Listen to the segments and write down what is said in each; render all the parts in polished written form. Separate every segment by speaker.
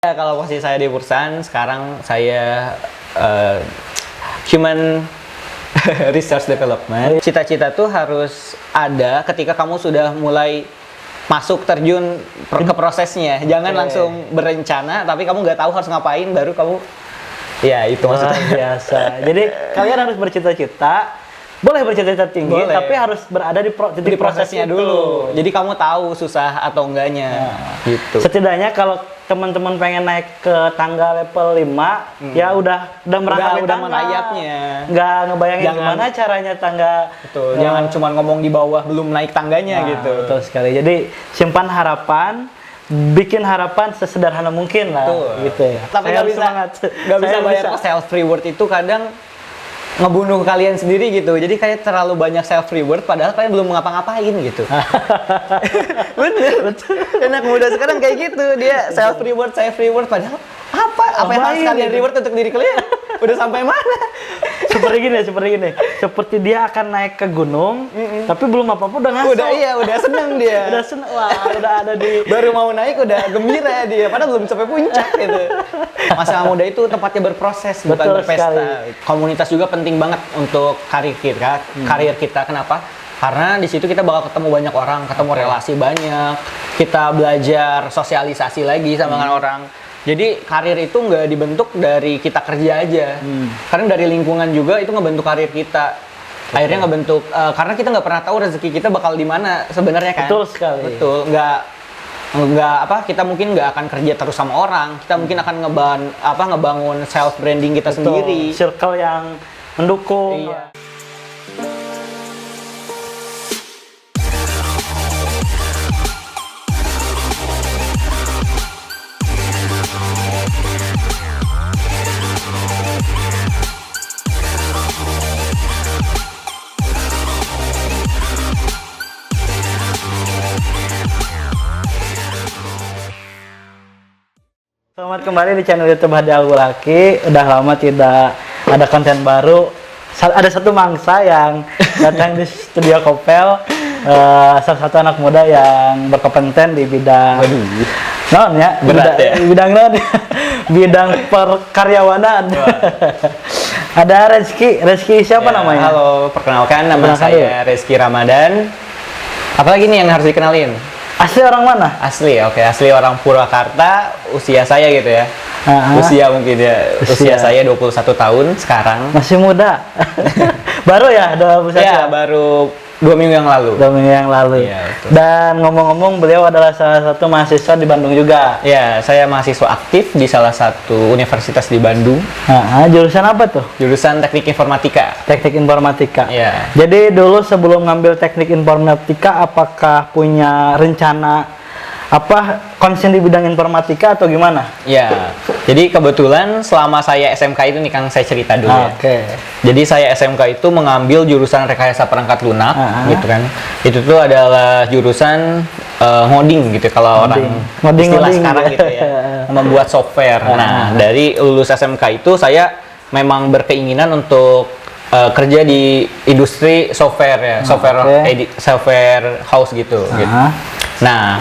Speaker 1: Ya, kalau posisi saya di perusahaan, sekarang saya Human Resource Development. Cita-cita tuh harus ada ketika kamu sudah mulai masuk terjun ke prosesnya. Jangan langsung berencana, tapi kamu nggak tahu harus ngapain, baru kamu, ya itu maksudnya.
Speaker 2: Biasa. Jadi kalian harus bercita-cita. Boleh bercita-cita tinggi,
Speaker 1: Boleh.
Speaker 2: tapi harus berada di titik
Speaker 1: prosesnya
Speaker 2: itu
Speaker 1: dulu. Jadi kamu tahu susah atau enggaknya. Gitu.
Speaker 2: Setidaknya kalau teman-teman pengen naik ke tangga level 5, ya udah merangkap
Speaker 1: udah merayapnya.
Speaker 2: Nggak ngebayangin gimana caranya tangga.
Speaker 1: Betul. Jangan cuma ngomong di bawah belum naik tangganya gitu.
Speaker 2: Betul sekali. Jadi simpan harapan, bikin harapan sesederhana mungkin lah.
Speaker 1: Betul.
Speaker 2: Gitu ya.
Speaker 1: Tapi nggak bisa bayar self reward itu kadang ngebunuh kalian sendiri gitu. Jadi kayak terlalu banyak self reward padahal kalian belum ngapa-ngapain gitu. Bener. Anak muda sekarang kayak gitu, dia self reward padahal apa yang harus kalian reward untuk diri kalian? Udah sampai mana?
Speaker 2: Seperti gini. Seperti dia akan naik ke gunung, tapi belum apa-apa udah ngasih.
Speaker 1: Udah seneng dia.
Speaker 2: Udah seneng, udah ada di.
Speaker 1: Baru mau naik udah gembira dia, padahal belum sampai puncak gitu. Masa muda itu tempatnya berproses, bukan
Speaker 2: Betul
Speaker 1: berpesta.
Speaker 2: sekali.
Speaker 1: Komunitas juga penting banget untuk karir kita. Kenapa? Karena di situ kita bakal ketemu banyak orang, ketemu relasi banyak, kita belajar sosialisasi lagi sama dengan orang. Jadi karir itu nggak dibentuk dari kita kerja aja, karena dari lingkungan juga itu ngebentuk karir kita. Akhirnya ngebentuk, karena kita nggak pernah tahu rezeki kita bakal di mana sebenarnya kan.
Speaker 2: Betul sekali.
Speaker 1: Betul, kita mungkin nggak akan kerja terus sama orang, kita mungkin akan ngebangun self branding kita sendiri.
Speaker 2: Circle yang mendukung.
Speaker 1: Iya.
Speaker 2: Selamat kembali di channel YouTube Hadi Al-Bulaki. Udah lama tidak ada konten baru. Ada satu mangsa yang datang di studio Kopel, salah satu anak muda yang berkompeten di bidang bidang perkaryawanan. Ada Rezki siapa namanya?
Speaker 1: Halo, perkenalkan nama saya Rezki Ramadan. Apalagi nih yang harus dikenalin?
Speaker 2: Asli orang mana?
Speaker 1: Asli orang Purwakarta, usia saya gitu ya. Usia mungkin ya, usia saya 21 tahun sekarang.
Speaker 2: Masih muda. Baru ya, 21?
Speaker 1: Ya, baru 2 minggu yang lalu.
Speaker 2: 2 minggu yang lalu.
Speaker 1: Iya, betul.
Speaker 2: Dan ngomong-ngomong, beliau adalah salah satu mahasiswa di Bandung juga.
Speaker 1: Ya, saya mahasiswa aktif di salah satu universitas di Bandung.
Speaker 2: Jurusan apa tuh?
Speaker 1: Jurusan Teknik Informatika.
Speaker 2: Teknik Informatika.
Speaker 1: Iya.
Speaker 2: Jadi dulu sebelum ngambil Teknik Informatika, apakah punya rencana konsen di bidang informatika atau gimana?
Speaker 1: Ya, jadi kebetulan selama saya SMK itu nih Kang, saya cerita dulu ya.
Speaker 2: Oke.
Speaker 1: Jadi saya SMK itu mengambil jurusan rekayasa perangkat lunak, gitu kan. Itu tuh adalah jurusan ngoding gitu kalau orang istilah sekarang gitu ya, membuat software. Nah, dari lulus SMK itu saya memang berkeinginan untuk kerja di industri software ya, software house gitu. Nah,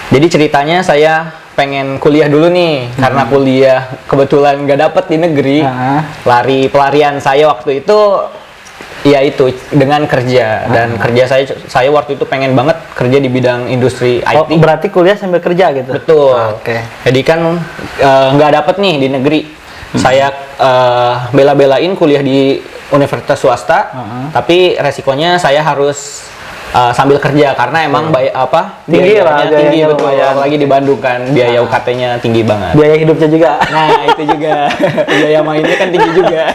Speaker 1: jadi ceritanya saya pengen kuliah dulu nih, karena kuliah kebetulan nggak dapet di negeri. Pelarian saya waktu itu, ya itu dengan kerja. Dan kerja saya waktu itu pengen banget kerja di bidang industri IT.
Speaker 2: Berarti kuliah sambil kerja gitu?
Speaker 1: Betul. Jadi kan nggak dapet nih di negeri. Saya bela-belain kuliah di universitas swasta, tapi resikonya saya harus sambil kerja karena emang
Speaker 2: tinggi
Speaker 1: betul, lagi di Bandung kan biaya UKT-nya tinggi banget.
Speaker 2: Biaya hidupnya juga.
Speaker 1: Nah, itu juga. Biaya mainnya kan tinggi juga.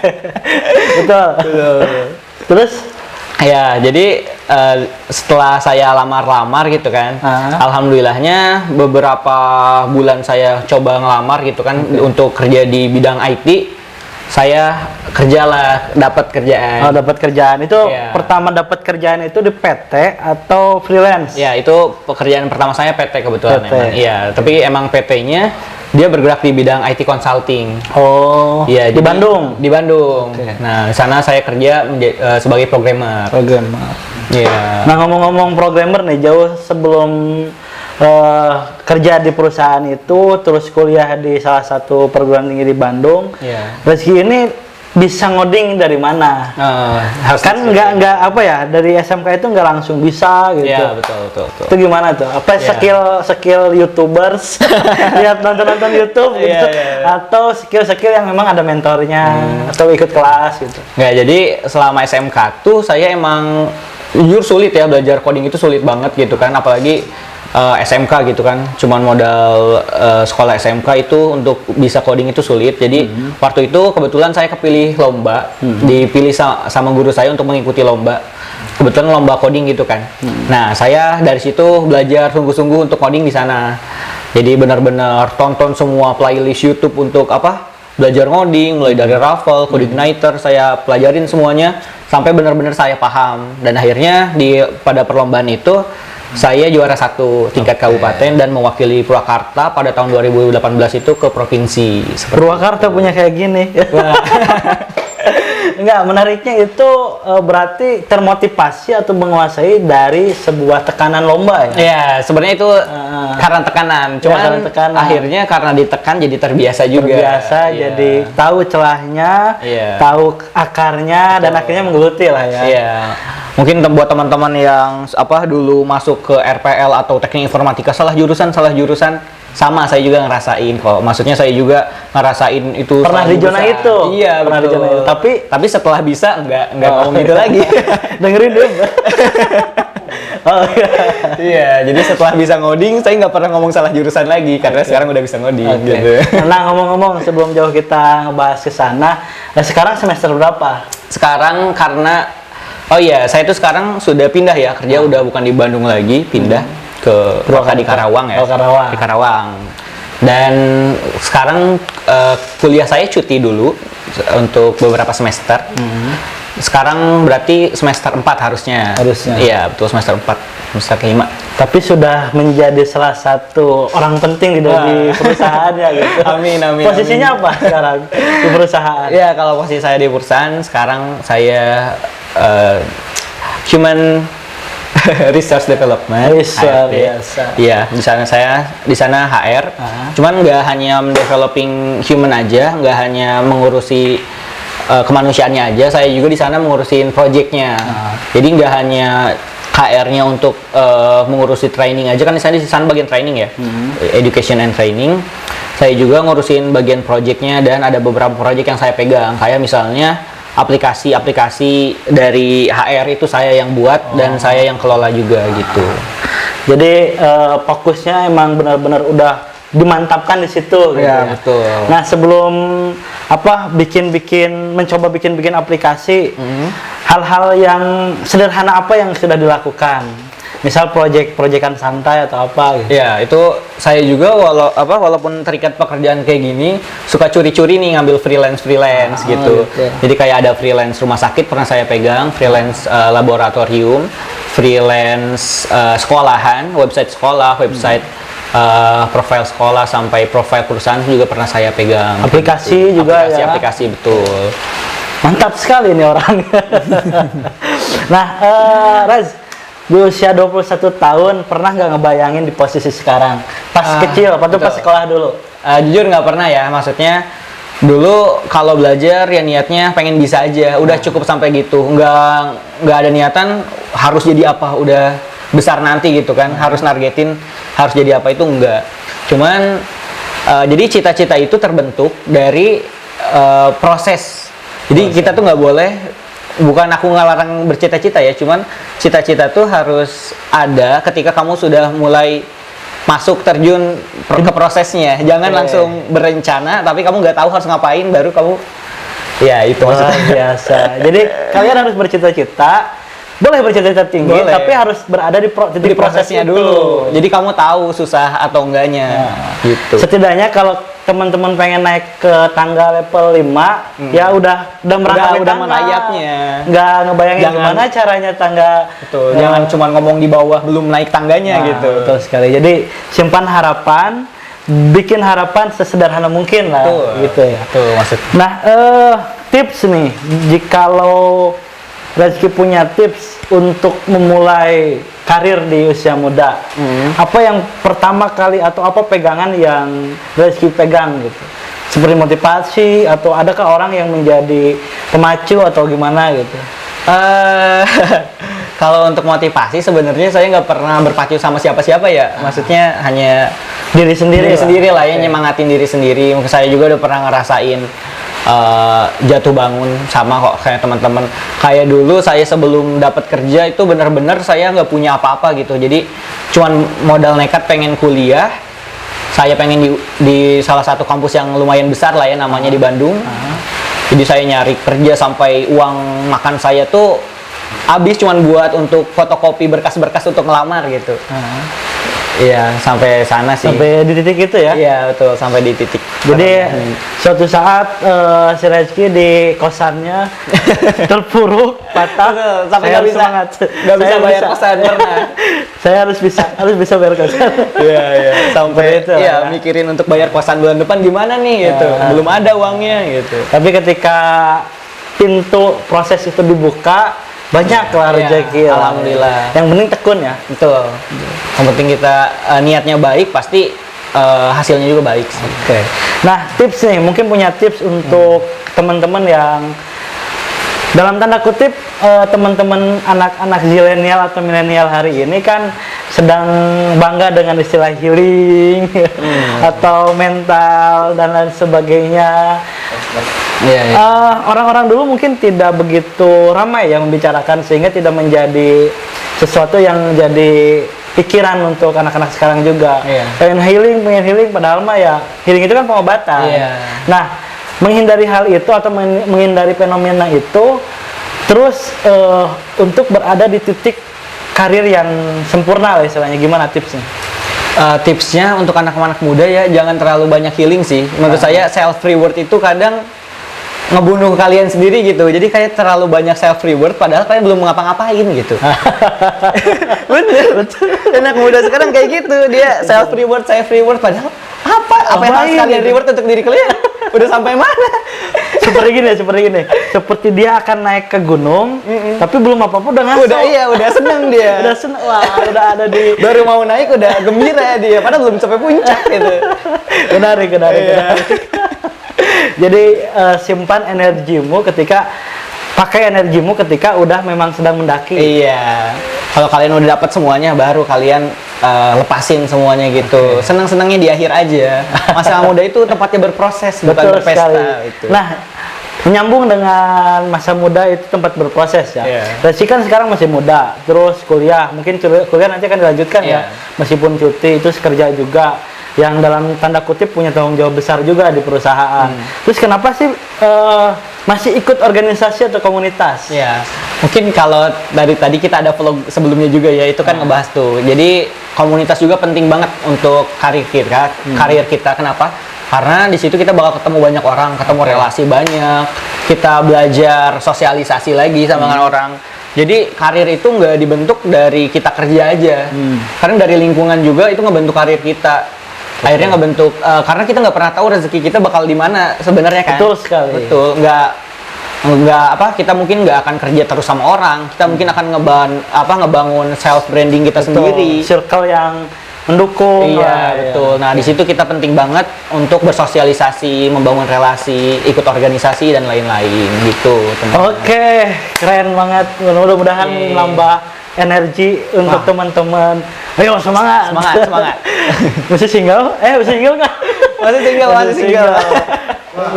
Speaker 2: Betul. Terus
Speaker 1: ya, jadi setelah saya lamar-lamar gitu kan, alhamdulillahnya beberapa bulan saya coba ngelamar gitu kan untuk kerja di bidang IT. Saya kerjalah, dapat kerjaan.
Speaker 2: Dapat kerjaan itu pertama dapat kerjaan itu di PT atau freelance?
Speaker 1: Ya, itu pekerjaan pertama saya PT kebetulan emang. Iya, tapi emang PT-nya dia bergerak di bidang IT consulting. Iya,
Speaker 2: di Bandung.
Speaker 1: Di Bandung. Nah, di sana saya kerja sebagai programmer.
Speaker 2: Programmer.
Speaker 1: Iya.
Speaker 2: Nah, ngomong-ngomong programmer nih, jauh sebelum kerja di perusahaan itu, terus kuliah di salah satu perguruan tinggi di Bandung. Rezeki ini bisa ngoding dari mana? Kan nggak apa ya, dari SMK itu nggak langsung bisa gitu.
Speaker 1: Iya, betul.
Speaker 2: Itu gimana tuh? Apa skill YouTubers lihat nonton YouTube gitu, atau skill yang memang ada mentornya atau ikut kelas gitu?
Speaker 1: Nggak, jadi selama SMK tuh saya emang jujur sulit ya, belajar coding itu sulit banget gitu kan, apalagi SMK gitu kan, cuman modal sekolah SMK itu untuk bisa coding itu sulit. Jadi waktu itu kebetulan saya kepilih lomba, dipilih sama guru saya untuk mengikuti lomba. Kebetulan lomba coding gitu kan. Nah, saya dari situ belajar sungguh-sungguh untuk coding di sana. Jadi benar-benar tonton semua playlist YouTube untuk belajar ngoding, mulai dari Ravel, CodeIgniter, saya pelajarin semuanya sampai benar-benar saya paham. Dan akhirnya pada perlombaan itu saya juara 1 tingkat kabupaten dan mewakili Purwakarta pada tahun 2018 itu ke provinsi.
Speaker 2: Purwakarta punya kayak gini. Enggak, menariknya itu berarti termotivasi atau menguasai dari sebuah tekanan lomba ya?
Speaker 1: Iya, sebenarnya itu karena tekanan. Cuman akhirnya karena ditekan jadi terbiasa juga.
Speaker 2: Jadi tahu celahnya, tahu akarnya, dan akhirnya menggeluti lah ya.
Speaker 1: Iya. Mungkin buat teman-teman yang dulu masuk ke RPL atau teknik informatika salah jurusan, sama saya juga ngerasain kok. Maksudnya saya juga ngerasain itu
Speaker 2: pernah di zona itu.
Speaker 1: Iya,
Speaker 2: pernah di zona itu. Tapi
Speaker 1: setelah bisa nggak ngomong gitu lagi.
Speaker 2: Dengerin dulu.
Speaker 1: Iya, jadi setelah bisa ngoding saya nggak pernah ngomong salah jurusan lagi karena sekarang udah bisa ngoding gitu.
Speaker 2: Nah, ngomong-ngomong sebelum jauh kita ngebahas ke sana, sekarang semester berapa?
Speaker 1: Sekarang karena saya tuh sekarang sudah pindah ya, kerja udah bukan di Bandung lagi, pindah ke kota di Karawang ya. Di Karawang. Dan sekarang kuliah saya cuti dulu untuk beberapa semester. Sekarang berarti semester 4 harusnya. Iya, betul, semester 4, semester kelima.
Speaker 2: Tapi sudah menjadi salah satu orang penting di perusahaannya gitu.
Speaker 1: Amin.
Speaker 2: Posisinya apa sekarang di perusahaan?
Speaker 1: Ya, kalau posisi saya di perusahaan sekarang saya Human Resource Development. Iya, di sana HR. Cuman nggak hanya developing human aja, nggak hanya mengurusi kemanusiaannya aja, saya juga di sana mengurusin projectnya. Jadi nggak hanya HR-nya untuk mengurusi training aja, kan di sana bagian training ya, education and training. Saya juga ngurusin bagian projectnya dan ada beberapa project yang saya pegang, kayak misalnya aplikasi dari HR itu saya yang buat dan saya yang kelola juga gitu.
Speaker 2: Jadi fokusnya emang benar-benar udah dimantapkan di situ.
Speaker 1: Ya, betul.
Speaker 2: Nah, sebelum mencoba bikin aplikasi, hal-hal yang sederhana apa yang sudah dilakukan? Misal proyek-proyekan santai atau apa gitu.
Speaker 1: Ya, itu saya juga walaupun terikat pekerjaan kayak gini, suka curi-curi nih ngambil freelance gitu. Jadi kayak ada freelance rumah sakit pernah saya pegang, freelance laboratorium, freelance sekolahan, website sekolah, website profil sekolah sampai profil perusahaan juga pernah saya pegang.
Speaker 2: Aplikasi gitu. Juga
Speaker 1: aplikasi betul.
Speaker 2: Mantap sekali nih orang. Nah, Raz, di usia 21 tahun pernah nggak ngebayangin di posisi sekarang? Pas kecil, pas sekolah dulu?
Speaker 1: Jujur nggak pernah ya, maksudnya dulu kalau belajar ya niatnya pengen bisa aja, udah cukup sampai gitu, nggak ada niatan harus jadi apa, udah besar nanti gitu kan, harus nargetin harus jadi apa, itu enggak. Cuman jadi cita-cita itu terbentuk dari proses. Jadi kita tuh nggak boleh, bukan aku ngelarang bercita-cita ya, cuman cita-cita tuh harus ada ketika kamu sudah mulai masuk terjun ke prosesnya. Jangan langsung berencana tapi kamu nggak tahu harus ngapain, baru kamu itu maksudnya.
Speaker 2: Biasa. Jadi kalian harus bercita-cita, boleh bercita-cita tinggi, tapi harus berada di titik prosesnya dulu.
Speaker 1: Jadi kamu tahu susah atau enggaknya. Gitu.
Speaker 2: Setidaknya kalau teman-teman pengen naik ke tangga level 5, ya udah merangkak
Speaker 1: udah menayapnya.
Speaker 2: Nggak ngebayangin gimana caranya tangga.
Speaker 1: Betul. Jangan cuma ngomong di bawah belum naik tangganya gitu.
Speaker 2: Betul sekali. Jadi simpan harapan, bikin harapan sesederhana mungkin lah. Gitu ya.
Speaker 1: Betul maksudnya.
Speaker 2: Nah, tips nih, jikalau Rezeki punya tips untuk memulai karir di usia muda. Apa yang pertama kali atau apa pegangan yang Rezky pegang gitu? Seperti motivasi atau adakah orang yang menjadi pemacu atau gimana gitu?
Speaker 1: Kalau untuk motivasi sebenarnya saya nggak pernah berpacu sama siapa-siapa ya. Maksudnya hanya
Speaker 2: Diri sendiri
Speaker 1: lah ya, nyemangatin diri sendiri. Mungkin saya juga udah pernah ngerasain jatuh bangun sama kok kayak teman-teman. Kayak dulu saya sebelum dapat kerja itu benar-benar saya nggak punya apa-apa gitu. Jadi cuman modal nekat pengen kuliah. Saya pengen di salah satu kampus yang lumayan besar lah ya, namanya di Bandung. Jadi saya nyari kerja sampai uang makan saya tuh habis cuman buat untuk fotokopi berkas-berkas untuk ngelamar gitu. Iya, sampai sana sih.
Speaker 2: Sampai di titik itu ya?
Speaker 1: Iya, betul, sampai di titik.
Speaker 2: Jadi suatu saat si Rezky di kosannya terpuruk, patah,
Speaker 1: sampai nggak bisa bayar kosan pernah.
Speaker 2: Saya harus bisa bayar kosan.
Speaker 1: Iya, sampai
Speaker 2: itu,
Speaker 1: iya mikirin untuk bayar kosan bulan depan gimana nih gitu. Belum ada uangnya gitu.
Speaker 2: Tapi ketika pintu proses itu dibuka, banyak lah rezeki.
Speaker 1: Alhamdulillah.
Speaker 2: Yang penting tekun ya.
Speaker 1: Betul. Yang penting kita niatnya baik, pasti hasilnya juga baik sih.
Speaker 2: Oke. Nah, tips nih, mungkin punya tips untuk teman-teman yang dalam tanda kutip teman-teman anak-anak zilenial atau milenial hari ini kan sedang bangga dengan istilah healing atau mental dan lain sebagainya. Orang-orang dulu mungkin tidak begitu ramai yang membicarakan sehingga tidak menjadi sesuatu yang jadi pikiran untuk anak-anak sekarang juga. Pengen healing, padahal mah ya healing itu kan pengobatan. Nah, menghindari hal itu atau menghindari fenomena itu, terus untuk berada di titik karir yang sempurna lah istilahnya, gimana tipsnya?
Speaker 1: Tipsnya untuk anak-anak muda ya jangan terlalu banyak healing sih. Menurut saya self reward itu kadang ngebunuh kalian sendiri gitu. Jadi kayak terlalu banyak self reward padahal kalian belum ngapa-ngapain gitu. Bener. Anak muda sekarang kayak gitu, dia self reward padahal apa yang harus kalian reward untuk diri kalian? Udah sampai mana?
Speaker 2: Seperti gini. Seperti dia akan naik ke gunung, tapi belum apa-apa udah ngasih.
Speaker 1: Udah seneng dia.
Speaker 2: Udah ada di
Speaker 1: baru mau naik udah gembira dia, padahal belum sampai puncak gitu.
Speaker 2: Menarik. Jadi simpan energimu pakai energimu ketika udah memang sedang mendaki.
Speaker 1: Iya. Kalau kalian udah dapat semuanya, baru kalian lepasin semuanya gitu. Senang-senangnya di akhir aja. Masa muda itu tempatnya berproses, bukan berpesta. Gitu.
Speaker 2: Nah, menyambung dengan masa muda itu tempat berproses ya. Rezky kan sekarang masih muda, terus kuliah. Mungkin kuliah nanti akan dilanjutkan ya. Meskipun cuti, itu kerja juga. Yang dalam tanda kutip punya tanggung jawab besar juga di perusahaan. Terus kenapa sih masih ikut organisasi atau komunitas?
Speaker 1: Ya, mungkin kalau dari tadi kita ada vlog sebelumnya juga ya, itu kan ngebahas tuh. Jadi komunitas juga penting banget untuk karir kita. Kenapa? Karena di situ kita bakal ketemu banyak orang, ketemu relasi banyak, kita belajar sosialisasi lagi sama orang. Jadi karir itu nggak dibentuk dari kita kerja aja, karena dari lingkungan juga itu ngebentuk karir kita. Akhirnya ngebentuk, karena kita nggak pernah tahu rezeki kita bakal di mana sebenarnya kan.
Speaker 2: Betul sekali.
Speaker 1: Betul, kita mungkin nggak akan kerja terus sama orang, kita mungkin akan ngebangun self branding kita sendiri.
Speaker 2: Circle yang mendukung.
Speaker 1: Iya, betul. Nah, di situ kita penting banget untuk bersosialisasi, membangun relasi, ikut organisasi dan lain-lain gitu, teman-teman.
Speaker 2: Oke, keren banget. Mudah-mudahan menambah energi untuk teman-teman. Ayo semangat. Masih single? Masih single nggak?
Speaker 1: Masih single.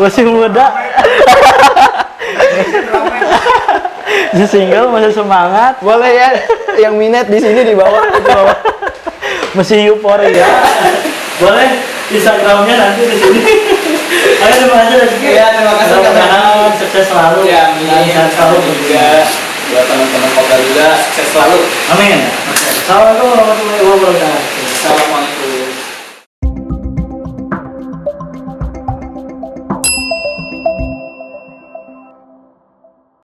Speaker 2: Masih muda. Masih single, masih semangat.
Speaker 1: Boleh ya, yang minat di sini di bawah.
Speaker 2: Masih euforia. Boleh Instagramnya nanti di sini. Ayo terima kasih Rezky.
Speaker 1: Iya, terima kasih.
Speaker 2: Mudah-mudahan sukses selalu.
Speaker 1: Ya, sehat selalu juga. Buat teman-teman Kopdar juga sukses selalu.
Speaker 2: Amin. Assalamualaikum warahmatullahi wabarakatuh.